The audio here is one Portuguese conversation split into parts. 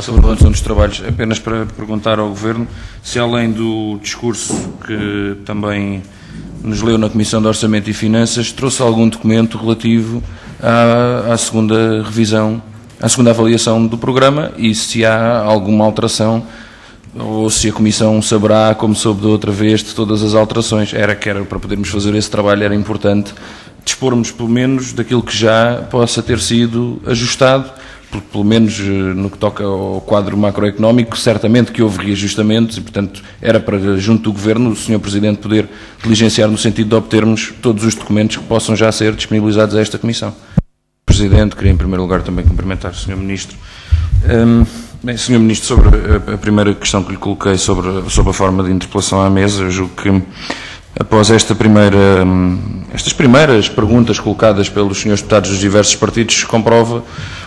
Sobre a relação dos trabalhos, apenas para perguntar ao Governo se, além do discurso que também nos leu na Comissão de Orçamento e Finanças, trouxe algum documento relativo à segunda revisão, à segunda avaliação do programa, e se há alguma alteração, ou se a Comissão saberá, como soube da outra vez, de todas as alterações. Era para podermos fazer esse trabalho, era importante dispormos pelo menos daquilo que já possa ter sido ajustado, porque pelo menos no que toca ao quadro macroeconómico, certamente que houve reajustamentos e, portanto, era para, junto do Governo, o Sr. Presidente poder diligenciar no sentido de obtermos todos os documentos que possam já ser disponibilizados a esta Comissão. Presidente, queria em primeiro lugar também cumprimentar o Sr. Ministro. Bem, Sr. Ministro, sobre a primeira questão que lhe coloquei sobre a forma de interpelação à mesa, eu julgo que após estas primeiras perguntas colocadas pelos senhores deputados dos diversos partidos, comprova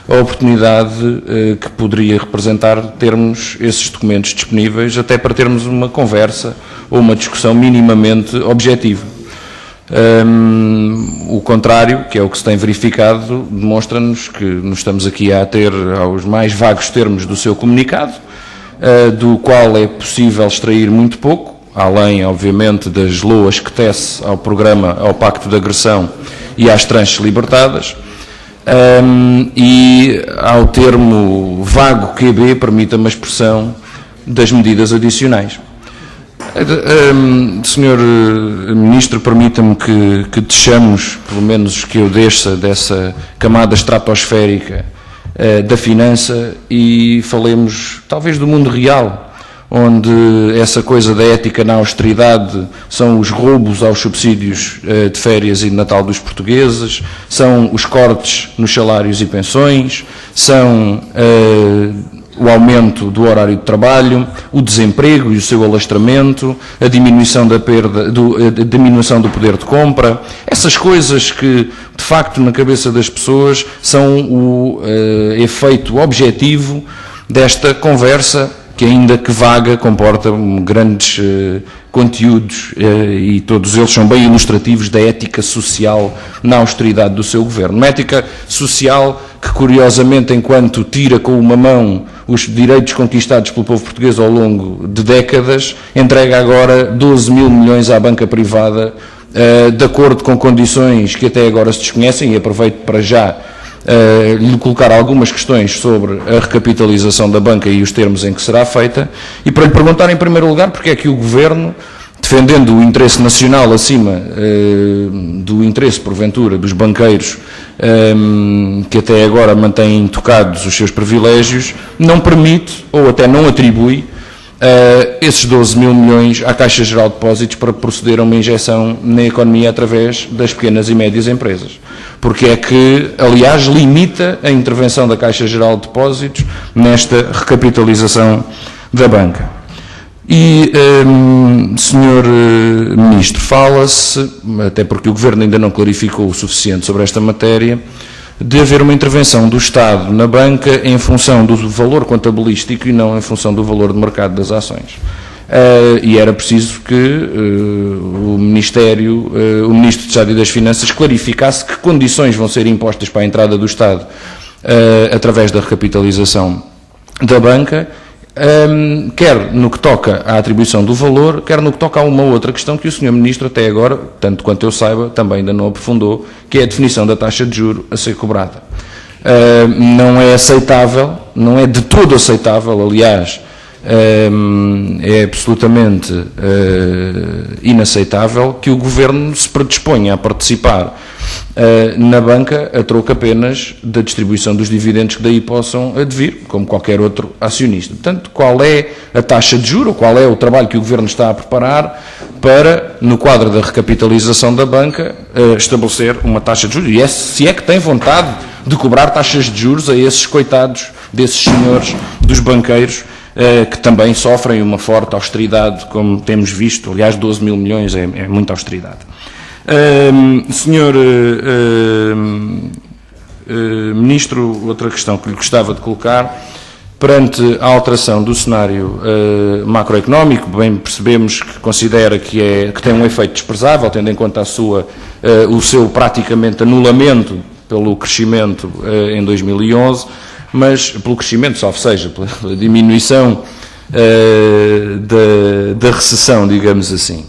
a oportunidade que poderia representar termos esses documentos disponíveis, até para termos uma conversa ou uma discussão minimamente objetiva. O contrário, que é o que se tem verificado, demonstra-nos que nos estamos aqui a ater aos mais vagos termos do seu comunicado, do qual é possível extrair muito pouco, além, obviamente, das loas que tece ao programa, ao Pacto de Agressão e às tranches libertadas, e ao termo vago QB, permita-me a expressão, das medidas adicionais. Senhor Ministro, permita-me que deixamos, pelo menos que eu desça dessa camada estratosférica da finança e falemos talvez do mundo real, onde essa coisa da ética na austeridade são os roubos aos subsídios de férias e de Natal dos portugueses, são os cortes nos salários e pensões, são o aumento do horário de trabalho, o desemprego e o seu alastramento, a diminuição diminuição do poder de compra, essas coisas que, de facto, na cabeça das pessoas são o efeito objetivo desta conversa, que ainda que vaga, comporta grandes conteúdos e todos eles são bem ilustrativos da ética social na austeridade do seu governo. Uma ética social que, curiosamente, enquanto tira com uma mão os direitos conquistados pelo povo português ao longo de décadas, entrega agora 12 mil milhões à banca privada, de acordo com condições que até agora se desconhecem, e aproveito para já lhe colocar algumas questões sobre a recapitalização da banca e os termos em que será feita, e para lhe perguntar em primeiro lugar porque é que o Governo, defendendo o interesse nacional acima do interesse, porventura, dos banqueiros que até agora mantêm tocados os seus privilégios, não permite ou até não atribui esses 12 mil milhões à Caixa Geral de Depósitos para proceder a uma injeção na economia através das pequenas e médias empresas. Porque é que, aliás, limita a intervenção da Caixa Geral de Depósitos nesta recapitalização da banca. E, Sr. Ministro, fala-se, até porque o Governo ainda não clarificou o suficiente sobre esta matéria, de haver uma intervenção do Estado na banca em função do valor contabilístico e não em função do valor de mercado das ações. E era preciso que o Ministro de Estado e das Finanças clarificasse que condições vão ser impostas para a entrada do Estado através da recapitalização da banca, quer no que toca à atribuição do valor, quer no que toca a uma outra questão que o Sr. Ministro até agora, tanto quanto eu saiba, também ainda não aprofundou, que é a definição da taxa de juro a ser cobrada. Não é aceitável, não é de todo aceitável, aliás, é absolutamente inaceitável que o Governo se predisponha a participar na banca a troco apenas da distribuição dos dividendos que daí possam advir, como qualquer outro acionista. Portanto, qual é a taxa de juros, qual é o trabalho que o Governo está a preparar para, no quadro da recapitalização da banca, estabelecer uma taxa de juros, e se é que tem vontade de cobrar taxas de juros a esses coitados desses senhores dos banqueiros, que também sofrem uma forte austeridade, como temos visto. Aliás, 12 mil milhões é muita austeridade. Senhor Ministro, outra questão que lhe gostava de colocar, perante a alteração do cenário macroeconómico, bem percebemos que considera que tem um efeito desprezável, tendo em conta o seu praticamente anulamento pelo crescimento em 2011, mas pelo crescimento, salvo seja, pela diminuição da recessão, digamos assim.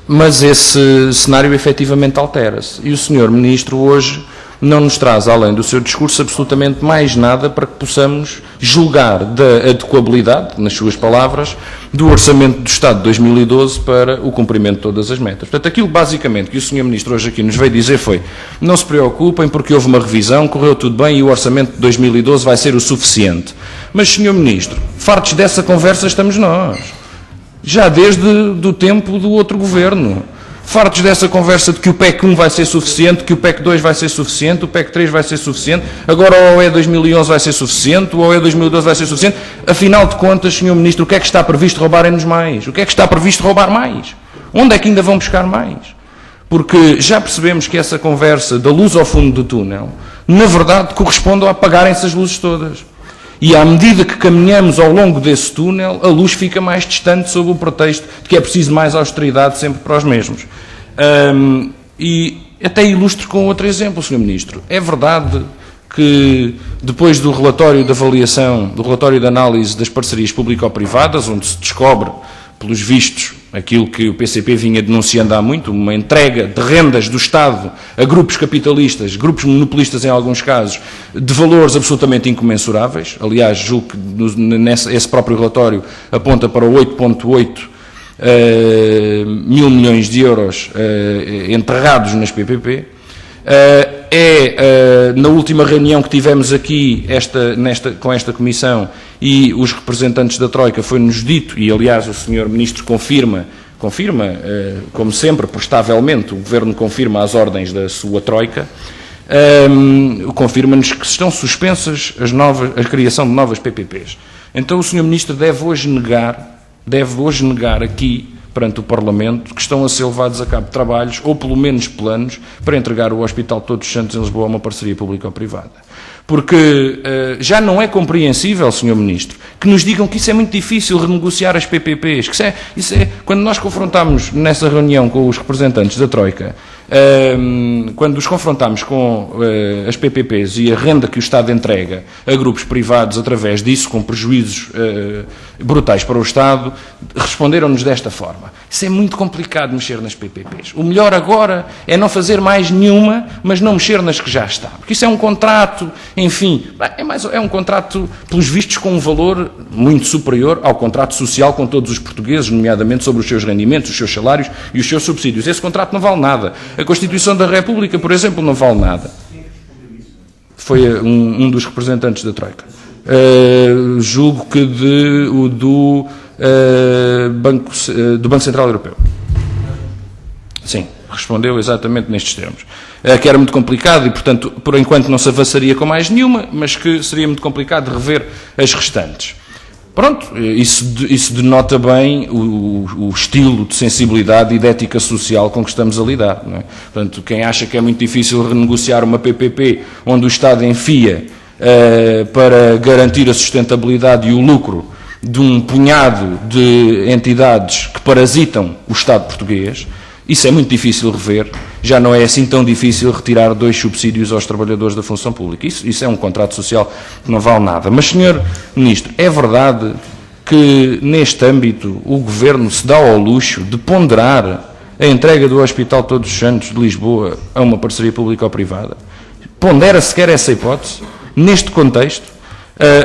Mas esse cenário efetivamente altera-se. E o Sr. Ministro hoje não nos traz, além do seu discurso, absolutamente mais nada para que possamos julgar da adequabilidade, nas suas palavras, do Orçamento do Estado de 2012 para o cumprimento de todas as metas. Portanto, aquilo basicamente que o Sr. Ministro hoje aqui nos veio dizer foi: não se preocupem porque houve uma revisão, correu tudo bem e o Orçamento de 2012 vai ser o suficiente. Mas, Sr. Ministro, fartos dessa conversa estamos nós. Já desde o tempo do outro governo. Fartos dessa conversa de que o PEC 1 vai ser suficiente, que o PEC 2 vai ser suficiente, o PEC 3 vai ser suficiente, agora o OE 2011 vai ser suficiente, o OE 2012 vai ser suficiente. Afinal de contas, Sr. Ministro, o que é que está previsto roubarem-nos mais? O que é que está previsto roubar mais? Onde é que ainda vão buscar mais? Porque já percebemos que essa conversa da luz ao fundo do túnel, na verdade, corresponde a apagarem-se as luzes todas. E à medida que caminhamos ao longo desse túnel, a luz fica mais distante sob o pretexto de que é preciso mais austeridade sempre para os mesmos. E até ilustro com outro exemplo, Sr. Ministro. É verdade que depois do relatório de avaliação, do relatório de análise das parcerias público-privadas, onde se descobre, pelos vistos, aquilo que o PCP vinha denunciando há muito, uma entrega de rendas do Estado a grupos capitalistas, grupos monopolistas em alguns casos, de valores absolutamente incomensuráveis. Aliás, julgo que esse próprio relatório aponta para 8,8 mil milhões de euros enterrados nas PPP. Na última reunião que tivemos aqui com esta Comissão e os representantes da Troika foi-nos dito, e aliás o Sr. Ministro confirma, como sempre, prestavelmente, o Governo confirma as ordens da sua Troika, confirma-nos que estão suspensas a criação de novas PPPs. Então o Sr. Ministro deve hoje negar aqui, perante o Parlamento, que estão a ser levados a cabo trabalhos, ou pelo menos planos, para entregar o Hospital Todos os Santos em Lisboa a uma parceria público-privada. Porque já não é compreensível, Sr. Ministro, que nos digam que isso é muito difícil renegociar as PPPs. Quando nós confrontámos nessa reunião com os representantes da Troika, quando os confrontámos com as PPPs e a renda que o Estado entrega a grupos privados através disso, com prejuízos brutais para o Estado, responderam-nos desta forma: isso é muito complicado mexer nas PPPs. O melhor agora é não fazer mais nenhuma, mas não mexer nas que já está. Porque isso é um contrato, enfim, é um contrato, pelos vistos, com um valor muito superior ao contrato social com todos os portugueses, nomeadamente sobre os seus rendimentos, os seus salários e os seus subsídios. Esse contrato não vale nada. A Constituição da República, por exemplo, não vale nada. Foi um dos representantes da Troika. Julgo que do Banco Central Europeu. Sim, respondeu exatamente nestes termos. Que era muito complicado e, portanto, por enquanto não se avançaria com mais nenhuma, mas que seria muito complicado rever as restantes. Pronto, isso denota bem o estilo de sensibilidade e de ética social com que estamos a lidar. Não é? Portanto, quem acha que é muito difícil renegociar uma PPP onde o Estado enfia para garantir a sustentabilidade e o lucro de um punhado de entidades que parasitam o Estado português, isso é muito difícil rever. Já não é assim tão difícil retirar 2 subsídios aos trabalhadores da função pública. Isso é um contrato social que não vale nada. Mas, Sr. Ministro, é verdade que neste âmbito o Governo se dá ao luxo de ponderar a entrega do Hospital Todos os Santos de Lisboa a uma parceria público-privada? Pondera sequer essa hipótese neste contexto?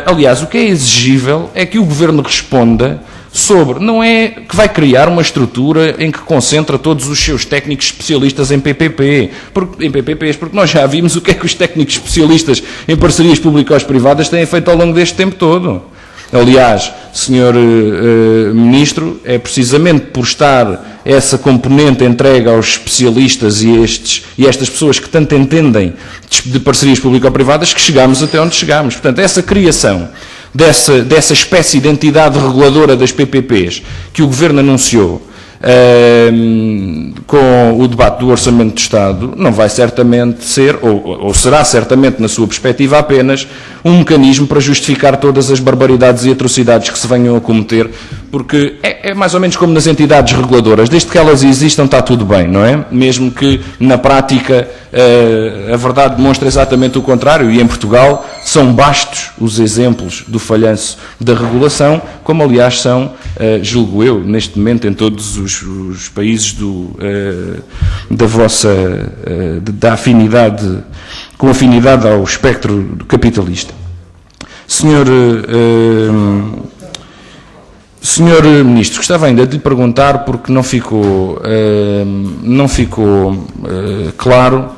Aliás, o que é exigível é que o Governo responda sobre, não é que vai criar uma estrutura em que concentra todos os seus técnicos especialistas em PPPs, porque nós já vimos o que é que os técnicos especialistas em parcerias público-privadas têm feito ao longo deste tempo todo. Aliás, Sr. Ministro, é precisamente por estar essa componente entregue aos especialistas e estas pessoas que tanto entendem de parcerias público-privadas que chegámos até onde chegámos. Portanto, essa criação dessa espécie de entidade reguladora das PPPs que o Governo anunciou com o debate do Orçamento do Estado, não vai certamente ser, ou será certamente, na sua perspectiva, apenas um mecanismo para justificar todas as barbaridades e atrocidades que se venham a cometer, porque é mais ou menos como nas entidades reguladoras, desde que elas existam está tudo bem, não é? Mesmo que na prática a verdade demonstre exatamente o contrário, e em Portugal são bastos os exemplos do falhanço da regulação, como aliás são, julgo eu, neste momento em todos os países da vossa da afinidade, com afinidade ao espectro capitalista. Senhor Ministro, gostava ainda de lhe perguntar, porque não ficou claro.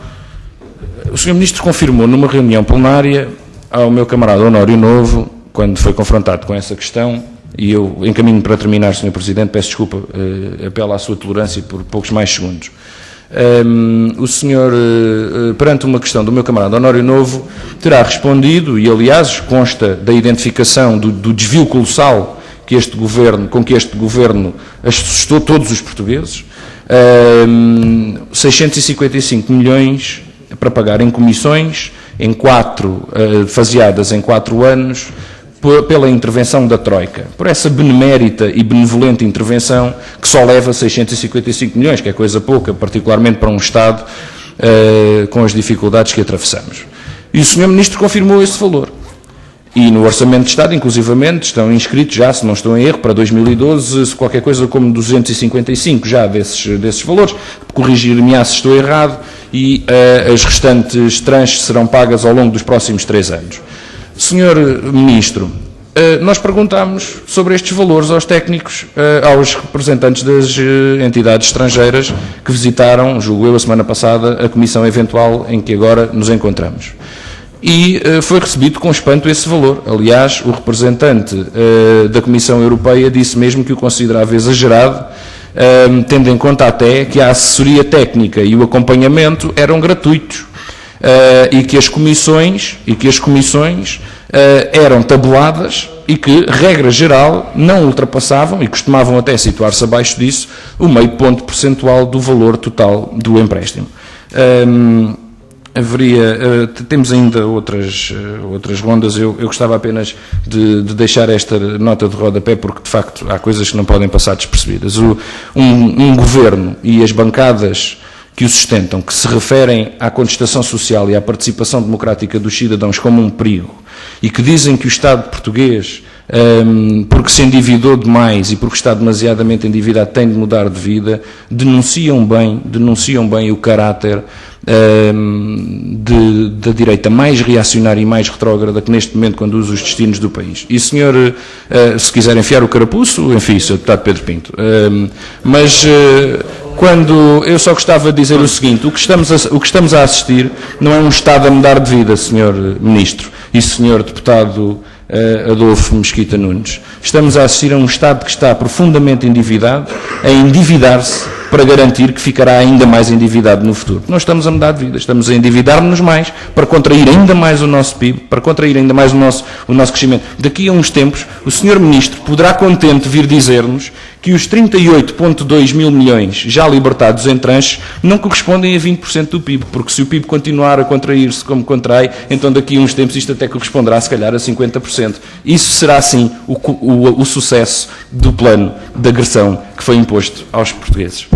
O Sr. Ministro confirmou numa reunião plenária ao meu camarada Honório Novo, quando foi confrontado com essa questão, e eu encaminho para terminar, Sr. Presidente, peço desculpa, apelo à sua tolerância por poucos mais segundos. O senhor, perante uma questão do meu camarada Honório Novo, terá respondido, e aliás consta da identificação do desvio colossal com que este Governo assustou todos os portugueses, 655 milhões para pagar em comissões, faseadas em 4 anos, pela intervenção da Troika, por essa benemérita e benevolente intervenção que só leva 655 milhões, que é coisa pouca, particularmente para um Estado com as dificuldades que atravessamos. E o Sr. Ministro confirmou esse valor. E no Orçamento de Estado, inclusivamente, estão inscritos já, se não estou em erro, para 2012, qualquer coisa como 255 já desses valores. Corrigir-me-á se estou errado, e as restantes tranches serão pagas ao longo dos próximos 3 anos. Senhor Ministro, nós perguntámos sobre estes valores aos técnicos, aos representantes das entidades estrangeiras que visitaram, julgo eu, a semana passada, a comissão eventual em que agora nos encontramos. E foi recebido com espanto esse valor. Aliás, o representante da Comissão Europeia disse mesmo que o considerava exagerado, tendo em conta até que a assessoria técnica e o acompanhamento eram gratuitos, e que as comissões eram tabuladas e que, regra geral, não ultrapassavam, e costumavam até situar-se abaixo disso, o meio ponto percentual do valor total do empréstimo. Temos ainda outras rondas, eu gostava apenas de deixar esta nota de rodapé, porque de facto há coisas que não podem passar despercebidas. Um governo e as bancadas que o sustentam, que se referem à contestação social e à participação democrática dos cidadãos como um perigo, e que dizem que o Estado português, porque se endividou demais e porque está demasiadamente endividado, tem de mudar de vida, denunciam bem o caráter da direita mais reacionária e mais retrógrada que neste momento conduz os destinos do país. E, senhor, se quiser enfiar o carapuço, enfim, Sr. Deputado Pedro Pinto. Quando eu só gostava de dizer o seguinte: o que estamos a assistir não é um Estado a mudar de vida, Sr. Ministro e Sr. Deputado Adolfo Mesquita Nunes. Estamos a assistir a um Estado que está profundamente endividado, a endividar-se para garantir que ficará ainda mais endividado no futuro. Não estamos a mudar de vida, estamos a endividar-nos mais para contrair ainda mais o nosso PIB, para contrair ainda mais o nosso crescimento. Daqui a uns tempos, o Sr. Ministro poderá contente vir dizer-nos que os 38,2 mil milhões já libertados em tranches não correspondem a 20% do PIB, porque se o PIB continuar a contrair-se como contrai, então daqui a uns tempos isto até corresponderá se calhar a 50%. Isso será sim o sucesso do plano de agressão que foi imposto aos portugueses.